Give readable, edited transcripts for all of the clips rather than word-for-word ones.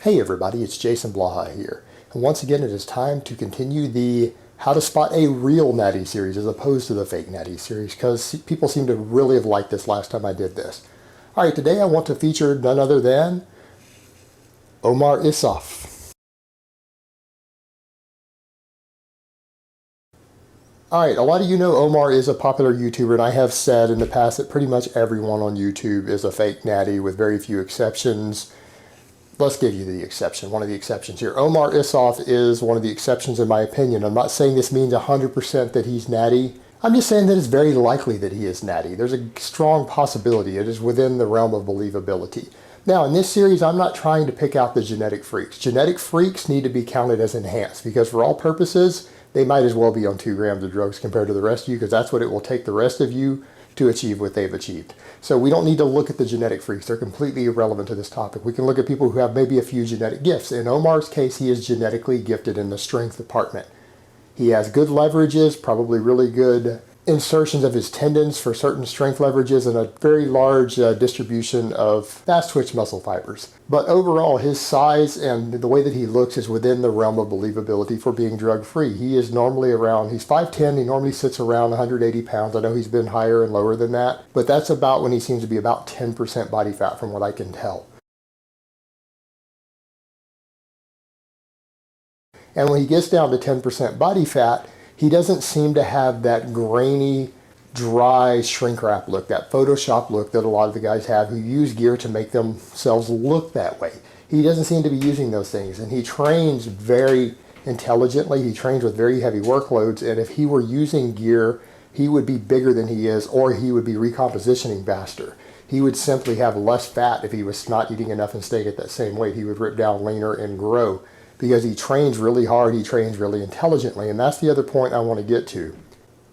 Hey everybody, it's Jason Blaha here. And once again, it is time to continue the How to Spot a Real Natty series as opposed to the fake Natty series, because people seem to really have liked this last time I did this. Alright, today I want to feature none other than Omar Isuf. Alright, a lot of you know Omar is a popular YouTuber, and I have said in the past that pretty much everyone on YouTube is a fake Natty with very few exceptions. Let's give you the exception, one of the exceptions here. Omar Isuf is one of the exceptions in my opinion. I'm not saying this means 100% that he's Natty. I'm just saying that it's very likely that he is Natty. There's a strong possibility. It is within the realm of believability. Now, in this series, I'm not trying to pick out the genetic freaks. Genetic freaks need to be counted as enhanced because for all purposes, they might as well be on 2 grams of drugs compared to the rest of you, because that's what it will take the rest of you to achieve what they've achieved. So we don't need to look at the genetic freaks. They're completely irrelevant to this topic. We can look at people who have maybe a few genetic gifts. In Omar's case, he is genetically gifted in the strength department. He has good leverages, probably really good insertions of his tendons for certain strength leverages, and a very large distribution of fast twitch muscle fibers. But overall, his size and the way that he looks is within the realm of believability for being drug-free. He is normally around, he's 5'10", he normally sits around 180 pounds. I know he's been higher and lower than that, but that's about when he seems to be about 10% body fat from what I can tell. And when he gets down to 10% body fat, he doesn't seem to have that grainy, dry shrink wrap look, that Photoshop look that a lot of the guys have who use gear to make themselves look that way. He doesn't seem to be using those things, and he trains very intelligently. He trains with very heavy workloads, and if he were using gear, he would be bigger than he is, or he would be recompositioning faster. He would simply have less fat if he was not eating enough and staying at that same weight. He would rip down leaner and grow, because he trains really hard, he trains really intelligently, and that's the other point I want to get to.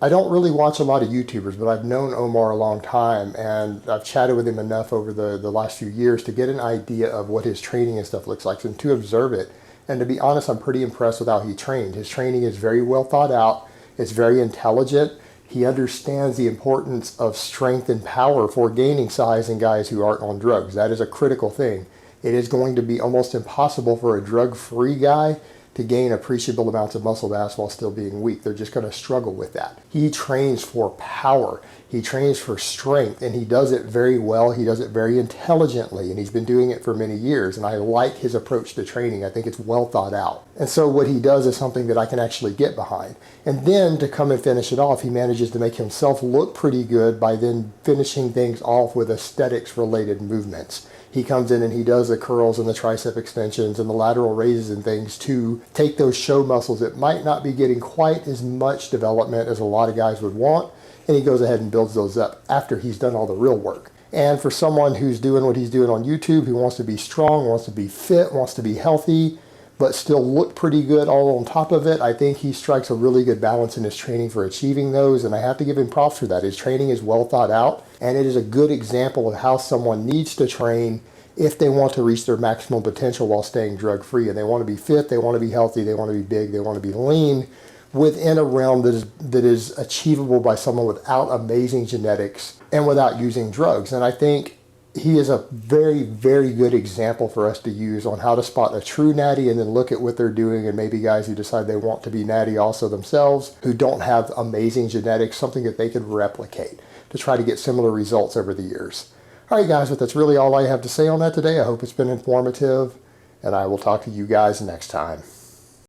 I don't really watch a lot of YouTubers, but I've known Omar a long time, and I've chatted with him enough over the last few years to get an idea of what his training and stuff looks like, and to observe it. And to be honest, I'm pretty impressed with how he trains. His training is very well thought out, it's very intelligent. He understands the importance of strength and power for gaining size in guys who aren't on drugs. That is a critical thing. It is going to be almost impossible for a drug-free guy to gain appreciable amounts of muscle mass while still being weak. They're just going to struggle with that. He trains for power. He trains for strength, and he does it very well. He does it very intelligently, and he's been doing it for many years, and I like his approach to training. I think it's well thought out. And so what he does is something that I can actually get behind. And then to come and finish it off, he manages to make himself look pretty good by then finishing things off with aesthetics-related movements. He comes in and he does the curls and the tricep extensions and the lateral raises and things to take those show muscles that might not be getting quite as much development as a lot of guys would want, and he goes ahead and builds those up after he's done all the real work. And for someone who's doing what he's doing on YouTube, who wants to be strong, wants to be fit, wants to be healthy, but still look pretty good all on top of it, I think he strikes a really good balance in his training for achieving those, and I have to give him props for that. His training is well thought out, and it is a good example of how someone needs to train if they want to reach their maximum potential while staying drug-free. And they want to be fit, they want to be healthy, they want to be big, they want to be lean, within a realm that is achievable by someone without amazing genetics and without using drugs. And I think he is a very, very good example for us to use on how to spot a true Natty and then look at what they're doing, and maybe guys who decide they want to be Natty also themselves, who don't have amazing genetics, something that they could replicate to try to get similar results over the years. All right, guys, but that's really all I have to say on that today. I hope it's been informative, and I will talk to you guys next time.